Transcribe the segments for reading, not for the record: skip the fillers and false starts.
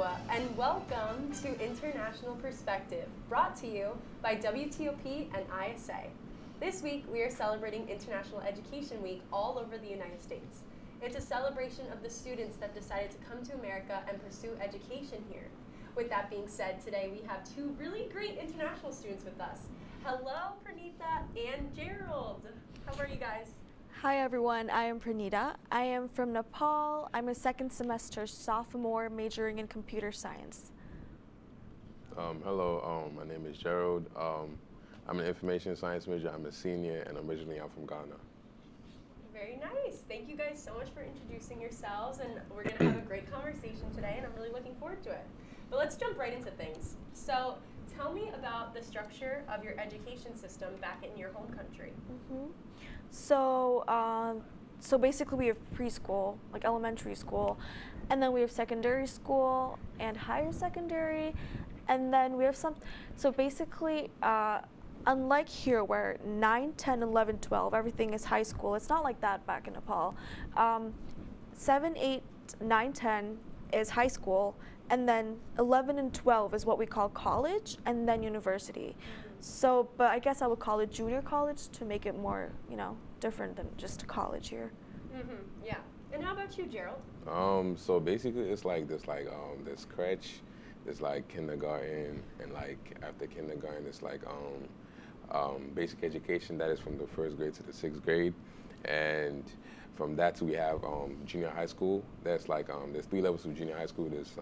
and welcome to International Perspective, brought to you by WTOP and ISA. This week, we are celebrating International Education Week all over the United States. It's a celebration of the students that decided to come to America and pursue education here. With that being said, today we have two really great international students with us. Hello, Pranita and Gerald. How are you guys? Hi everyone, I am Pranita. I am from Nepal. I'm a second semester sophomore majoring in computer science. Hello, my name is Gerald. I'm an information science major. I'm a senior and originally I'm from Ghana. Very nice. Thank you guys so much for introducing yourselves, and we're going to have a great conversation today, and I'm really looking forward to it. But let's jump right into things. So tell me about the structure of your education system back in your home country. So basically we have preschool, like elementary school, and then we have secondary school and higher secondary, and then we have so basically, unlike here where 9, 10, 11, 12, everything is high school, it's not like that back in Nepal. 7, 8, 9, 10 is high school, and then 11 and 12 is what we call college, and then university. So, but I guess I would call it junior college to make it more, different than just college here. Yeah. And how about you, Gerald? So basically it's like this crèche, this like kindergarten, and like after kindergarten it's like basic education that is from the 1st grade to the 6th grade, and from that we have junior high school. That's like there's 3 levels of junior high school. There's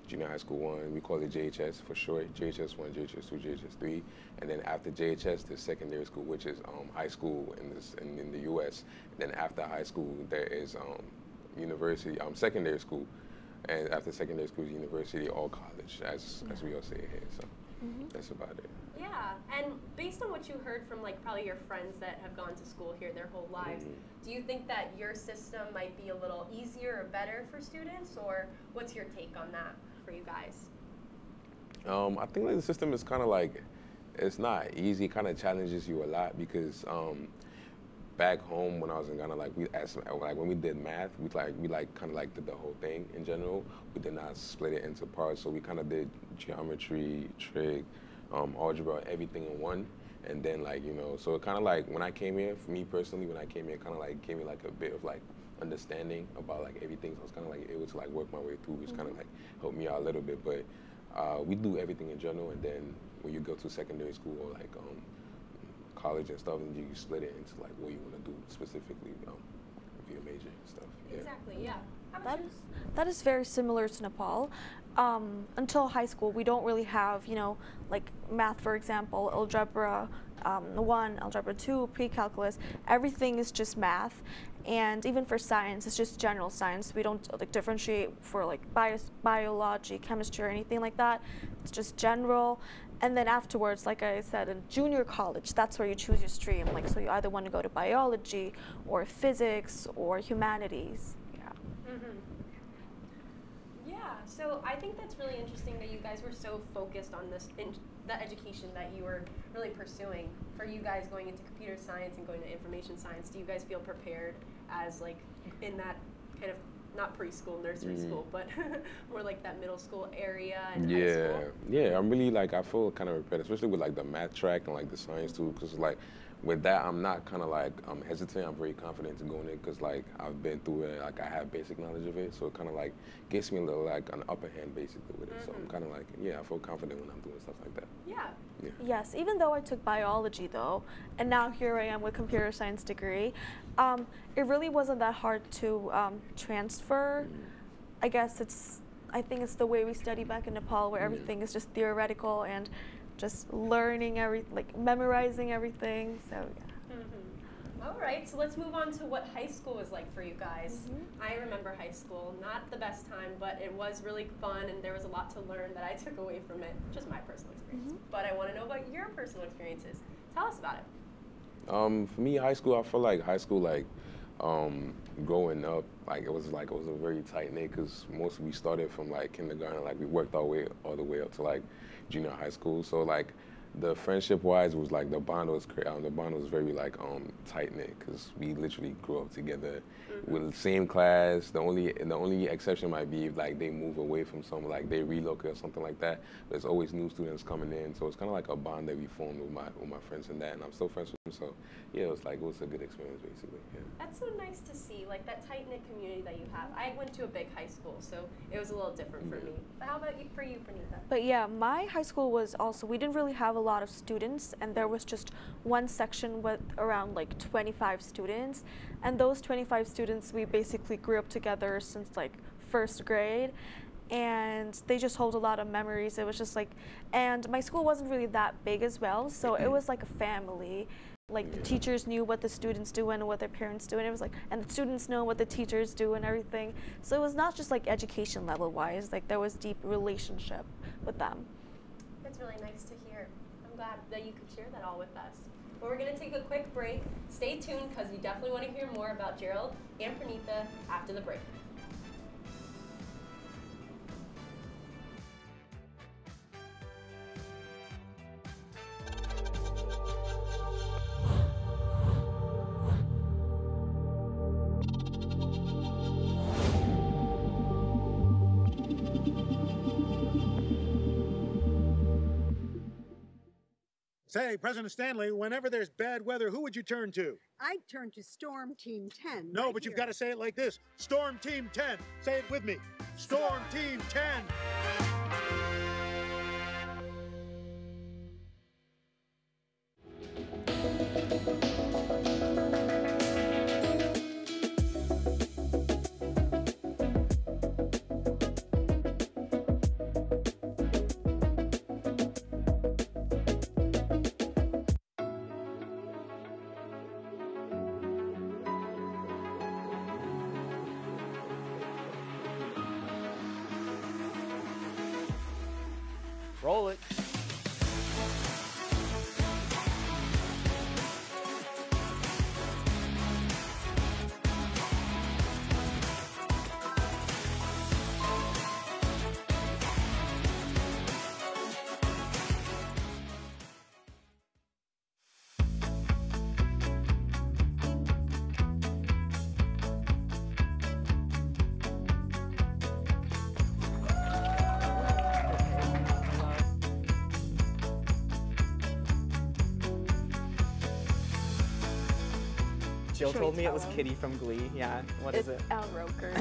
junior high school 1, we call it JHS for short, JHS 1, JHS 2, JHS 3, and then after JHS there's secondary school, which is high school in the US. And then after high school there is university, secondary school, and after secondary school is university or college, as we all say here. So that's about it. Yeah, and based on what you heard from probably your friends that have gone to school here their whole lives, do you think that your system might be a little easier or better for students, or what's your take on that for you guys? I think the system is kind of like, it's not easy, kind of challenges you a lot because back home when I was in Ghana, when we did math, we kind of did the whole thing in general. We did not split it into parts, so we kind of did geometry, trig, algebra, everything in one. And then so it kind of when I came here, for me personally, when I came here, kind of gave me a bit of understanding about everything. So I was kind of able to work my way through, which kind of helped me out a little bit. But we do everything in general, and then when you go to secondary school or college and stuff, and you split it into what you want to do specifically with your major and stuff. Yeah. Exactly. Yeah. That is very similar to Nepal. Until high school, we don't really have, math, for example, algebra 1, algebra 2, pre-calculus. Everything is just math. And even for science, it's just general science. We don't differentiate for biology, chemistry, or anything like that. It's just general. And then afterwards, like I said, in junior college, that's where you choose your stream. So you either want to go to biology or physics or humanities. Yeah, so I think that's really interesting that you guys were so focused on the education that you were really pursuing. For you guys going into computer science and going to information science, do you guys feel prepared as in that kind of, not preschool, nursery school, but more that middle school area and high school? Yeah, I'm really I feel kind of prepared, especially with the math track and the science too, because with that, I'm not kind of I'm hesitant. I'm very confident to go in it because I've been through it. I have basic knowledge of it, so it kind of gets me a little an upper hand basically with it. So I'm kind of I feel confident when I'm doing stuff like that. Yeah. Yes, even though I took biology though, and now here I am with computer science degree, it really wasn't that hard to transfer. I think it's the way we study back in Nepal, where everything is just theoretical and just learning memorizing everything. So yeah. All right, so let's move on to what high school was like for you guys. I remember high school, not the best time, but it was really fun, and there was a lot to learn that I took away from it. Just my personal experience. But I want to know about your personal experiences. Tell us about it. For me, high school, I feel high school, growing up, it was a very tight knit because we started from kindergarten, we worked our way all the way up to junior high school. So the friendship-wise was like the bond was very like tight knit because we literally grew up together with the same class. The only exception might be if like they move away from somewhere, like they relocate or something like that. There's always new students coming in, so it's kind of like a bond that we formed with my friends and that, and I'm still friends with them. So yeah, it was a good experience basically. Yeah. That's so nice to see, like that tight knit community that you have. I went to a big high school, so it was a little different for me. But how about for you, Pranita? But yeah, my high school was also, we didn't really have a lot of students, and there was just one section with around like 25 students, and those 25 students we basically grew up together since like first grade, and they just hold a lot of memories. It was just like, and my school wasn't really that big as well, so it was like a family. Like the teachers knew what the students do and what their parents do, and it was like, and the students know what the teachers do and everything. So it was not just like education level wise, like there was deep relationship with them. That's really nice to hear. I'm glad that you could share that all with us. But we're gonna take a quick break. Stay tuned because you definitely want to hear more about Gerald and Pranita after the break. Say, President Stanley, whenever there's bad weather, who would you turn to? I'd turn to Storm Team 10. No, but you've got to say it like this. Storm Team 10. Say it with me. Storm Team 10. Roll it. Jill Should we told me it tell was him? Kitty from Glee. Yeah, what is it? It's Al Roker.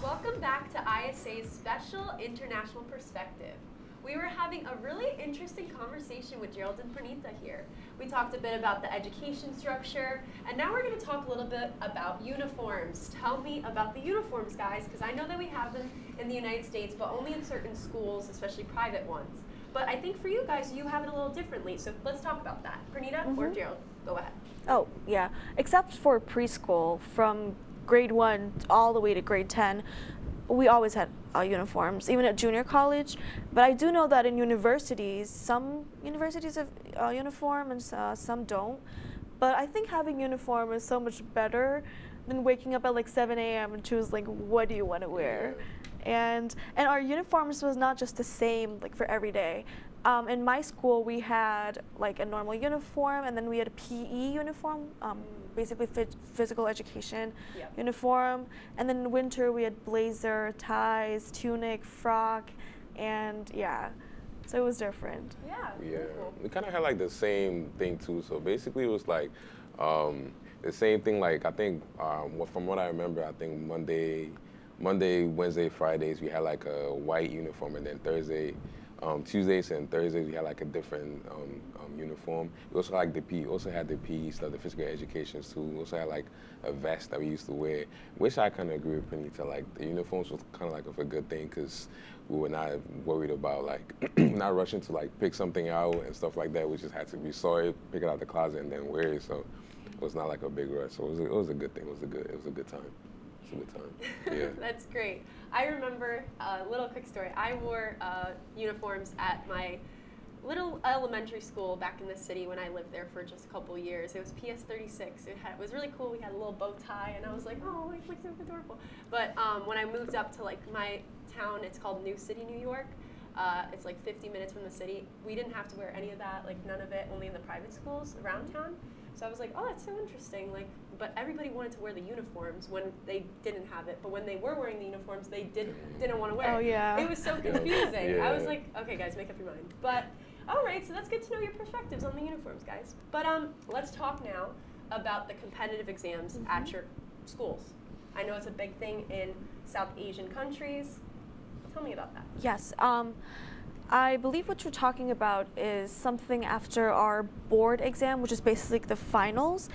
Welcome back to ISA's Special International Perspective. We were having a really interesting conversation with Gerald and Pranita here. We talked a bit about the education structure, and now we're going to talk a little bit about uniforms. Tell me about the uniforms, guys, because I know that we have them in the United States, but only in certain schools, especially private ones. But I think for you guys, you have it a little differently, so let's talk about that. Pranita or Gerald, go ahead. Oh, yeah. Except for preschool, from grade 1 all the way to grade 10, we always had uniforms, even at junior college. But I do know that in universities, some universities have uniform and some don't. But I think having uniform is so much better than waking up at like 7 a.m. and choose like, what do you want to wear? And our uniforms was not just the same like for every day. In my school, we had like a normal uniform, and then we had a PE uniform, basically physical education uniform. And then in winter, we had blazer, ties, tunic, frock, and yeah, so it was different. Yeah. Yeah, Cool. we kind of had like the same thing too. So basically, it was like the same thing. Like I think, from what I remember, I think Monday, Wednesday, Fridays we had like a white uniform, and then Thursday Tuesdays and Thursdays we had like a different uniform. We also like also had the PE stuff, the physical education too. We also had like a vest that we used to wear, which I kind of agree with Pranita. Like the uniforms was kind of like a good thing because we were not worried about like not rushing to like pick something out and stuff like that. We just had to be sorry, pick it out the closet and then wear it. So it was not like a big rush. So it was a good thing. It was a good time. It's a good time. Yeah. That's great. I remember a little quick story. I wore uniforms at my little elementary school back in the city when I lived there for just a couple years. It was PS 36. It was really cool. We had a little bow tie, and I was like, oh, like so adorable. But when I moved up to like my town, it's called New City, New York. It's like 50 minutes from the city. We didn't have to wear any of that, like none of it, only in the private schools around town. So I was like, oh, that's so interesting. Like, but everybody wanted to wear the uniforms when they didn't have it. But when they were wearing the uniforms, they didn't want to wear it. Oh, yeah. It was so confusing. Yeah. I was like, okay, guys, make up your mind. But all right, so that's good to know your perspectives on the uniforms, guys. But let's talk now about the competitive exams at your schools. I know it's a big thing in South Asian countries. Tell me about that. Yes. I believe what you're talking about is something after our board exam, which is basically the finals,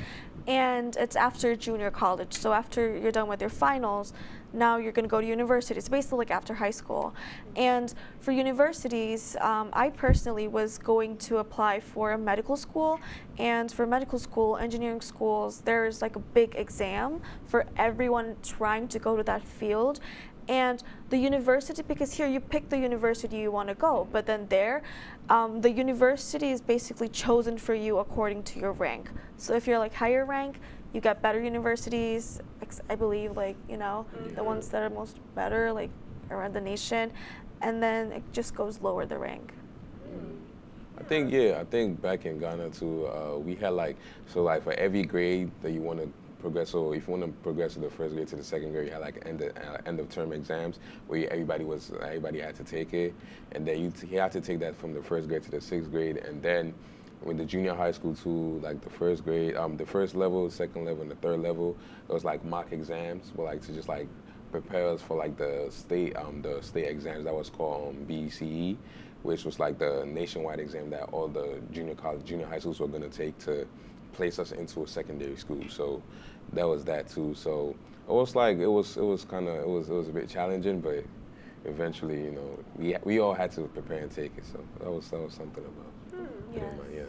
and it's after junior college. So after you're done with your finals, now you're going to go to university. It's basically like after high school. And for universities, I personally was going to apply for a medical school. And for medical school, engineering schools, there's like a big exam for everyone trying to go to that field. And the university, because here you pick the university you want to go, but then there, the university is basically chosen for you according to your rank. So if you're like higher rank, you get better universities, I believe, like, you know, the ones that are most better, like around the nation, and then it just goes lower the rank. I think back in Ghana too, we had like, so like for every grade that you want to progress, so if you want to progress to the first grade to the second grade, you had like end of term exams where everybody had to take it, and then you had to take that from the first grade to the sixth grade, and then with the junior high school too, like the first grade, the first level, second level, and the third level, it was like mock exams, but like to just like prepare us for like the state exams that was called BCE, which was like the nationwide exam that all the junior high schools were gonna take to place us into a secondary school. So that was that too. So it was a bit challenging, but eventually, you know, we all had to prepare and take it. So that was something about. Yes. Yeah.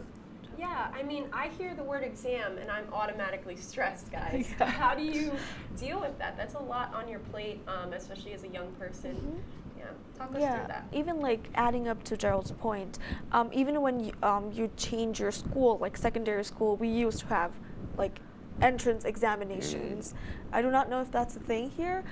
Yeah, I mean, I hear the word exam and I'm automatically stressed, guys. How do you deal with that? That's a lot on your plate, especially as a young person. Yeah, talk us through that. Even like adding up to Gerald's point, even when you change your school, like secondary school, we used to have like entrance examinations. I do not know if that's a thing here,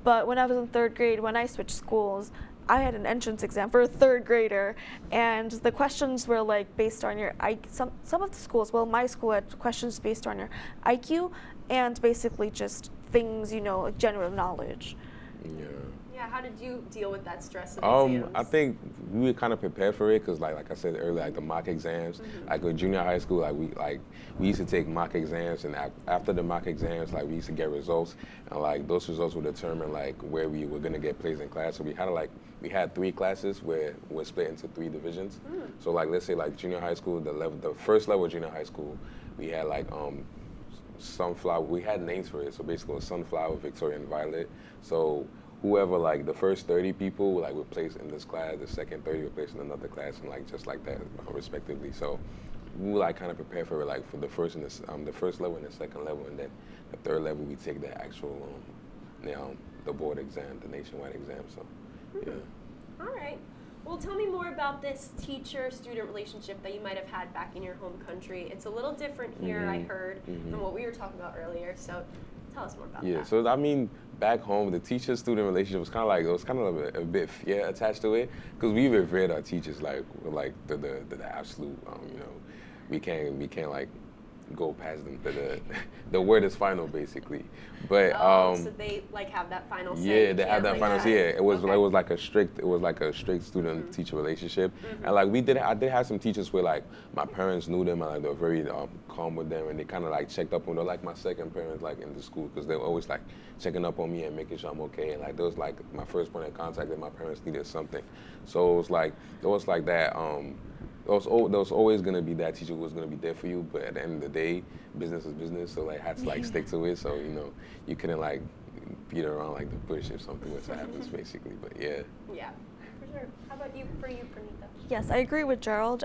but when I was in third grade, when I switched schools, I had an entrance exam for a third grader, and the questions were like based on your IQ. Some of the schools, well, my school had questions based on your IQ and basically just things, you know, like general knowledge. Yeah. Yeah, how did you deal with that stress of exams? I think we were kind of prepared for it because, like I said earlier, like the mock exams, like with junior high school, we used to take mock exams, and after the mock exams, like we used to get results, and like those results would determine like where we were gonna get placed in class. So we had 3 classes where we're split into 3 divisions. So like let's say like junior high school, the first level of junior high school, we had like sunflower. We had names for it. So basically, it was sunflower, Victoria, and Violet. So whoever, like the first 30 people like were placed in this class, the second 30 were placed in another class, and like just like that respectively. So we like kind of prepare for it, like for the first level and the second level, and then the third level we take the actual the board exam, the nationwide exam. So yeah. All right. Well, tell me more about this teacher-student relationship that you might have had back in your home country. It's a little different here, I heard, from what we were talking about earlier. So tell us more about that. Yeah, so I mean, back home, the teacher-student relationship was kind of a bit fear attached to it, because we revered our teachers like the absolute, you know, we can't like go past them. The word is final, basically. But so they like have that final say. yeah, You they have can't, that like, final say. Yeah, it was okay. it was like a strict student teacher relationship, and like I did have some teachers where like my parents knew them and like they were very calm with them, and they kind of like checked up on them, like my second parents like in the school, because they were always like checking up on me and making sure I'm okay, and like that was like my first point of contact that my parents needed something. So it was like that. There was always gonna be that teacher who was gonna be there for you, but at the end of the day, business is business. So like, I had to like stick to it. So you couldn't like beat around like the bush if something was to happen, basically. But yeah. Yeah, for sure. How about you, Pranitha? Yes, I agree with Gerald.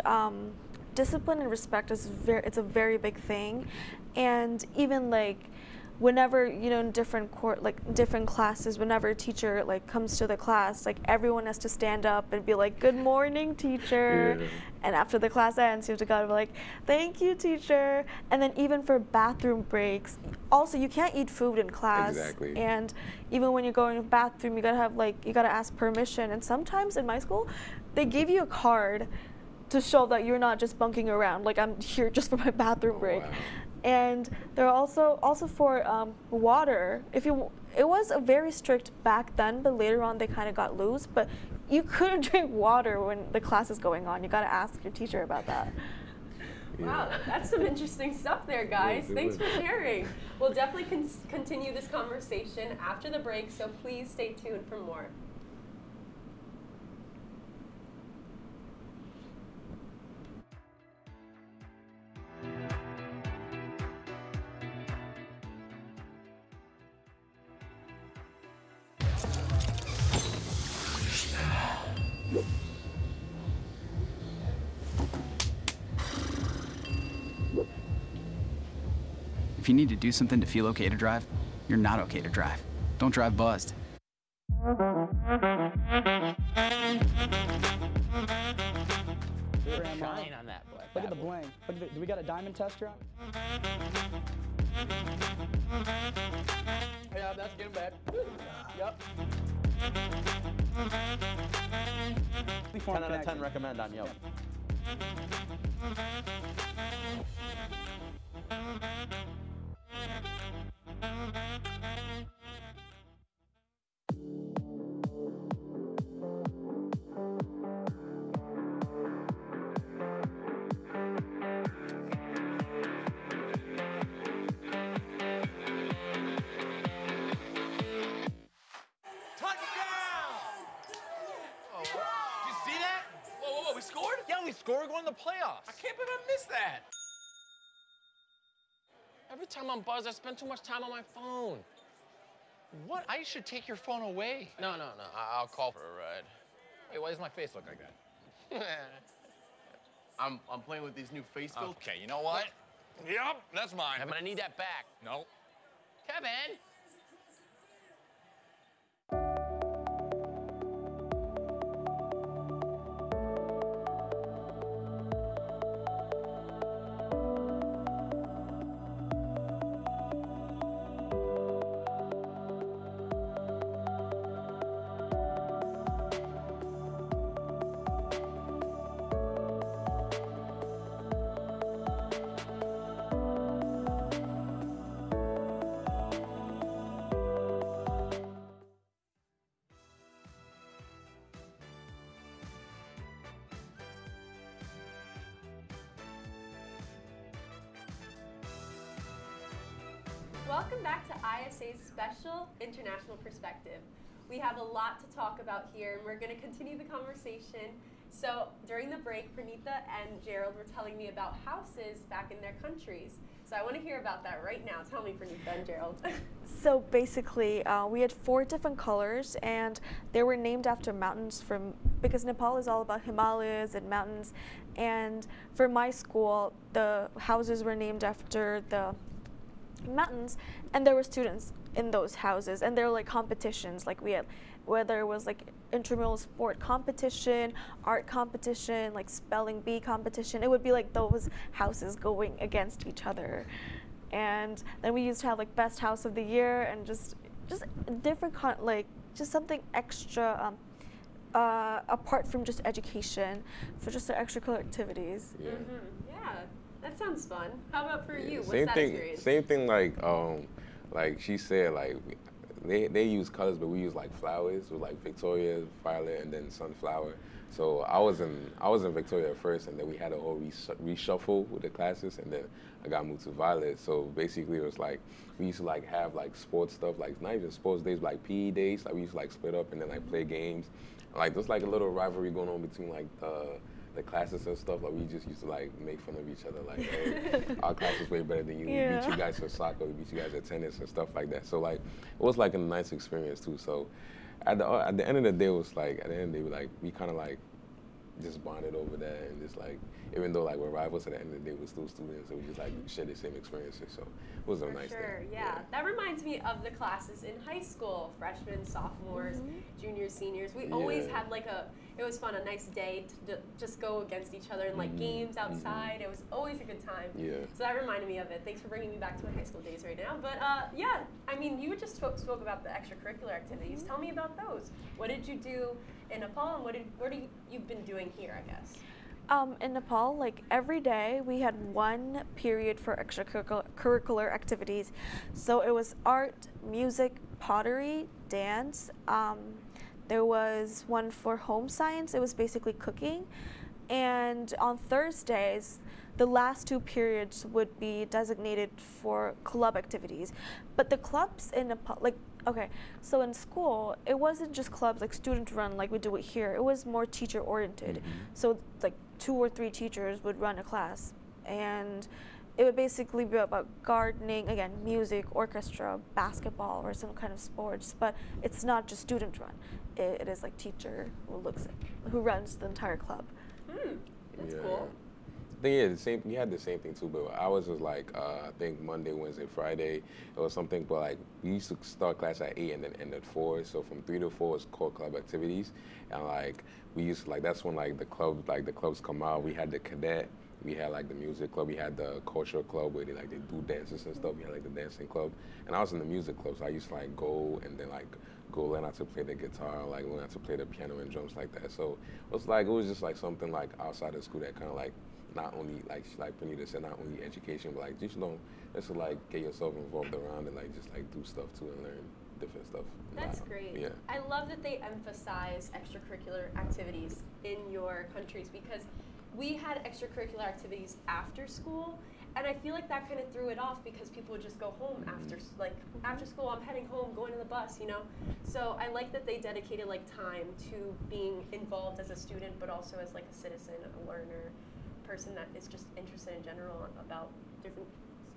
Discipline and respect is it's a very big thing, and even like whenever in different classes, whenever a teacher like comes to the class, like everyone has to stand up and be like, "Good morning, teacher," and after the class ends, you have to go and be like, "Thank you, teacher." And then even for bathroom breaks, also you can't eat food in class. Exactly. And even when you're going to the bathroom, you gotta ask permission. And sometimes in my school, they give you a card to show that you're not just bunking around. Like, I'm here just for my bathroom break. Wow. And there are also for water. It was a very strict back then, but later on they kind of got loose. But you couldn't drink water when the class is going on. You got to ask your teacher about that. Wow, that's some interesting stuff there, guys. Thanks for sharing. We'll definitely continue this conversation after the break, so please stay tuned for more. If you need to do something to feel okay to drive, you're not okay to drive. Don't drive buzzed. Shine on that boy. Look at the bling. Look at do we got a diamond tester on? Yeah, that's getting bad. Yep. 10 out of 10 recommend on Yelp. We scored, going to the playoffs. I can't believe I missed that. Every time I'm buzzed, I spend too much time on my phone. What? I should take your phone away. No. I'll call for a ride. Hey, why does my face look like that? I'm playing with these new face filters. Okay, you know what? Yep, that's mine. I'm gonna need that back. No. Kevin! Welcome back to ISA's special International Perspective. We have a lot to talk about here, and we're going to continue the conversation. So during the break, Pranitha and Gerald were telling me about houses back in their countries. So I want to hear about that right now. Tell me, Pranitha and Gerald. So basically, we had 4 different colors, and they were named after mountains because Nepal is all about Himalayas and mountains. And for my school, the houses were named after the mountains, and there were students in those houses, and there were like competitions, like we had, whether it was like intramural sport competition, art competition, like spelling bee competition, it would be like those houses going against each other. And then we used to have like best house of the year, and just different just something extra apart from just education, for just the extracurricular activities. Yeah. Yeah. That sounds fun. How about for you? What's Same that thing. experience? Same thing. Like she said, like they use colors, but we use like flowers. So like Victoria, violet, and then sunflower. So I was in Victoria at first, and then we had a whole reshuffle with the classes, and then I got moved to violet. So basically, it was like we used to like have like sports stuff, like not even sports days, like PE days. Like we used to like split up and then like play games. Like there's like a little rivalry going on between like the classes and stuff. Like we just used to like make fun of each other. Like, hey, our class is way better than you. Yeah. We beat you guys at soccer. We beat you guys at tennis and stuff like that. So like it was like a nice experience too. So at the end of the day, it was like at the end of the day, like we kind of like just bonded over that, and just like even though like we're rivals, at the end of the day we're still students, and we just like share the same experiences. So it was a nice thing. Yeah. That reminds me of the classes in high school, freshmen, sophomores, juniors, seniors. We always had like it was fun, a nice day to just go against each other and like games outside. It was always a good time. Yeah. So that reminded me of it. Thanks for bringing me back to my high school days right now. But yeah, I mean, you just spoke about the extracurricular activities. Tell me about those. What did you do in Nepal, and what you've been doing here, I guess? In Nepal, like every day we had one period for extracurricular activities. So it was art, music, pottery, dance. There was one for home science. It was basically cooking. And on Thursdays, the last two periods would be designated for club activities. But the clubs in Nepal, like, okay, so in school, it wasn't just clubs like student run like we do it here. It was more teacher oriented. So like 2 or 3 teachers would run a class, and it would basically be about gardening, again, music, orchestra, basketball, or some kind of sports, but it's not just student run. It is like teacher who runs the entire club. That's cool. We had the same thing too, but ours was like I think Monday, Wednesday, Friday, or something. But like we used to start class at 8 and then end at 4. So from 3 to 4 is called club activities, and like we used to, like that's when like the clubs come out. We had the cadet, we had like the music club, we had the cultural club where they do dances and stuff. We had like the dancing club, and I was in the music club, so I used to like go and then like go learn how to play the guitar, like learn how to play the piano and drums like that. So it was just like something like outside of school that kind of like not only like Panita said, not only education, but like just just to like get yourself involved around and like just like do stuff too and learn different stuff. That's great. Yeah. I love that they emphasize extracurricular activities in your countries, because we had extracurricular activities after school, and I feel like that kind of threw it off because people would just go home after school, I'm heading home, going to the bus, you know? So I like that they dedicated like time to being involved as a student, but also as like a citizen, a learner, person that is just interested in general about different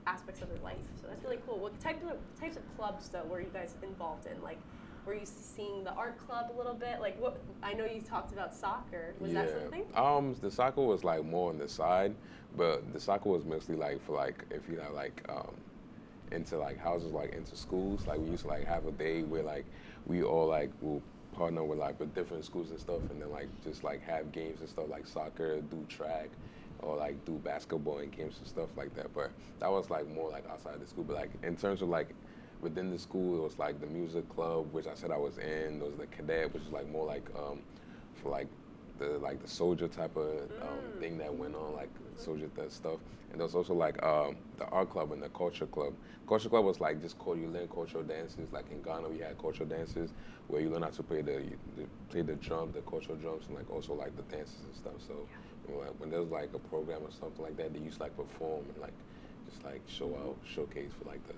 aspects of their life. So that's really cool. What types of clubs though were you guys involved in? Like, were you seeing the art club a little bit? Like, what? I know you talked about soccer. Was that something? The soccer was like more on the side, but the soccer was mostly like for like if you have like into like houses, like into schools. Like we used to like have a day where like we all like will partner with like with different schools and stuff, and then like just like have games and stuff like soccer, do track, or like do basketball and games and stuff like that. But that was like more like outside the school. But like in terms of like within the school, it was like the music club, which I said I was in. There was the cadet, which is like more like for like the soldier type of thing that went on, like soldier stuff. And there was also like the art club and the culture club. Culture club was like just you learn cultural dances. Like in Ghana, we had cultural dances where you learn how to play the drum, the cultural drums, and like also like the dances and stuff. So when there's like a program or something like that, they used to like perform and like just like showcase for like the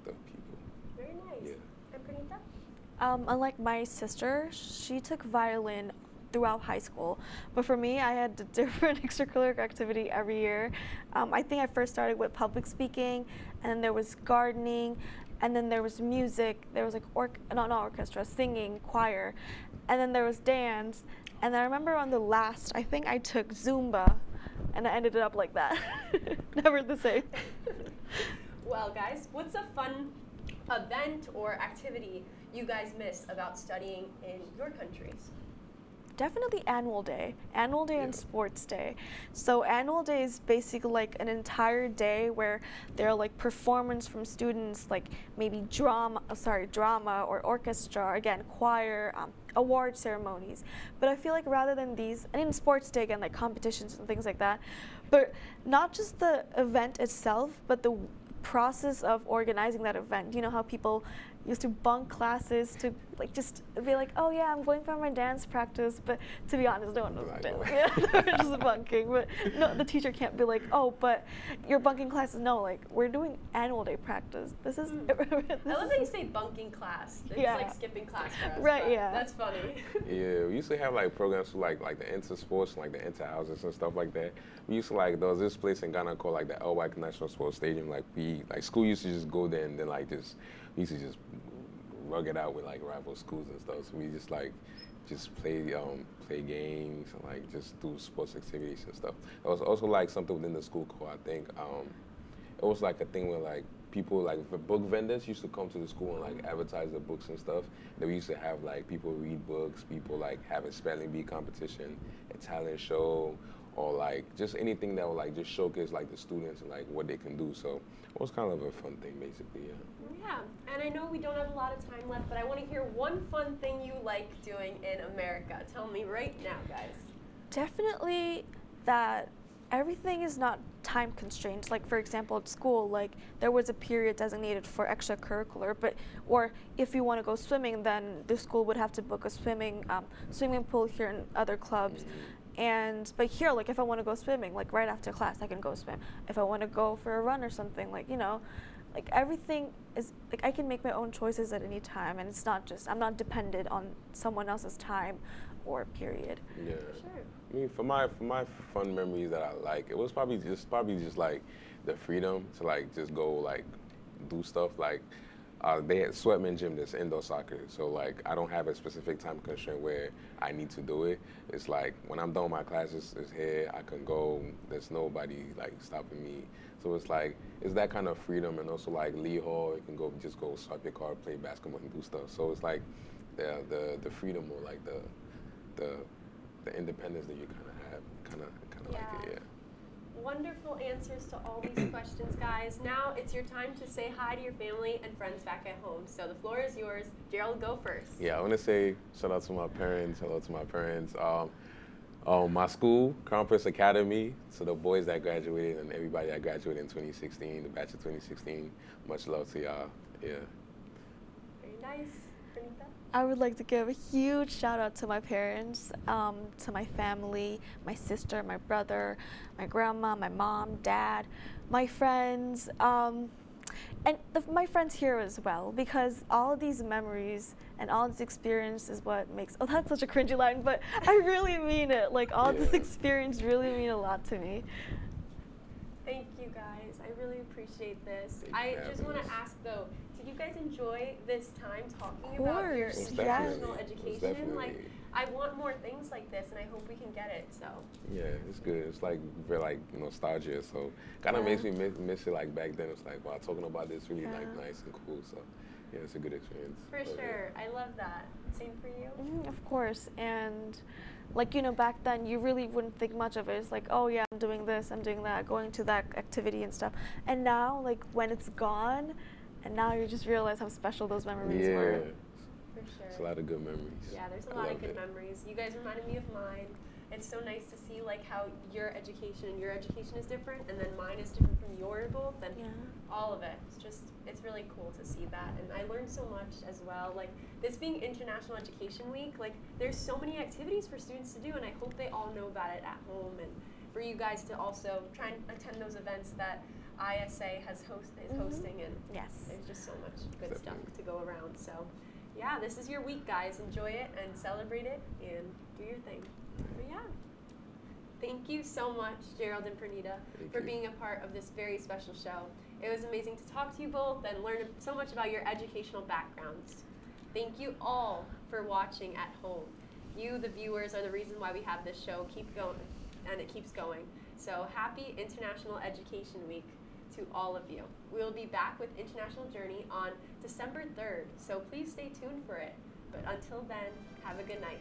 people. Very nice. Yeah. And Pranita? Unlike my sister, she took violin throughout high school. But for me, I had a different extracurricular activity every year. I think I first started with public speaking, and then there was gardening, and then there was music. There was like not orchestra, singing, choir, and then there was dance. And I remember on the last, I think I took Zumba, and I ended up like that. Never the same. Well, guys, what's a fun event or activity you guys miss about studying in your countries? definitely annual day. Annual day and sports day. So annual day is basically like an entire day where there are like performance from students, like maybe drama or orchestra, again, choir, award ceremonies. But I feel like rather than these, and in sports day again, like competitions and things like that, but not just the event itself, but the process of organizing that event. You know how people used to bunk classes to like just be like, oh yeah, I'm going for my dance practice, but to be honest, no one was doing it. Yeah, they're just bunking. But no, the teacher can't be like, oh, but you're bunking classes. No, like we're doing annual day practice. This is. I love that you say bunking class. It's like skipping class for us. Right. Yeah. That's funny. Yeah, we used to have like programs for like the inter sports and like the inter houses and stuff like that. We used to like there was this place in Ghana called like the Elwak National Sports Stadium. Like school used to just go there and then like we used to just rug it out with like rival schools and stuff. So we just play games and like just do sports activities and stuff. It was also like something within the school called, I think, it was like a thing where like people like book vendors used to come to the school and like advertise their books and stuff. Then we used to have like people read books, people like have a spelling bee competition, a talent show, or like just anything that would like just showcase like the students and like what they can do. So it was kind of a fun thing basically, yeah. Yeah, and I know we don't have a lot of time left, but I want to hear one fun thing you like doing in America. Tell me right now, guys. Definitely that everything is not time constrained. Like for example, at school, like there was a period designated for extracurricular, or if you want to go swimming, then the school would have to book a swimming pool here and other clubs. But here, like if I want to go swimming, like right after class, I can go swim. If I want to go for a run or something, like like everything is like I can make my own choices at any time, and it's not just I'm not dependent on someone else's time or period. Yeah. Sure. I mean, for my fun memories that I like, it was probably just like the freedom to like just go like do stuff like. They had Sweatman Gym, this indoor soccer. So like I don't have a specific time constraint where I need to do it. It's like when I'm done with my classes, it's here, I can go. There's nobody like stopping me. So it's like it's that kind of freedom, and also like Lee Hall, you can just go swipe your card, play basketball, and do stuff. So it's like the freedom or like the independence that you kind of have, kind of like it, yeah. Wonderful answers to all these questions, guys. Now it's your time to say hi to your family and friends back at home. So the floor is yours. Gerald, go first. Yeah, I want to say shout out to my parents. Hello to my parents. My school, Compass Academy, so the boys that graduated and everybody that graduated in 2016, the batch of 2016, much love to y'all. Yeah. Very nice. Pranita? I would like to give a huge shout out to my parents, to my family, my sister, my brother, my grandma, my mom, dad, my friends, and my friends here as well, because all of these memories and all this experience is what makes, oh, that's such a cringy line, but I really mean it. Like all this experience really mean a lot to me. Thank you, guys. I really appreciate this. I just want to ask though, did you guys enjoy this time talking about your international education? Like, I want more things like this, and I hope we can get it. So. Yeah, it's good. It's like very like nostalgia. So kind of makes me miss it. Like back then, it's like wow, talking about this really like nice and cool. So yeah, it's a good experience. For sure, I love that. Same for you. Of course, and. Like, back then you really wouldn't think much of it. It's like, oh yeah, I'm doing this, I'm doing that, going to that activity and stuff. And now, like, when it's gone, and now you just realize how special those memories were. For sure. It's a lot of good memories. Yeah, there's a lot of good memories. You guys reminded me of mine. It's so nice to see like how your education is different, and then mine is different from yours both, and all of it. It's really cool to see that, and I learned so much as well. Like this being International Education Week, like there's so many activities for students to do, and I hope they all know about it at home, and for you guys to also try and attend those events that ISA is hosting, and there's just so much good stuff to go around. So yeah, this is your week, guys. Enjoy it and celebrate it and do your thing. But yeah, thank you so much, Gerald and Pranita, for being a part of this very special show. It was amazing to talk to you both and learn so much about your educational backgrounds. Thank you all for watching at home. You, the viewers, are the reason why we have this show. Keep going, and it keeps going. So happy International Education Week to all of you. We will be back with International Journey on December 3rd, so please stay tuned for it. But until then, have a good night.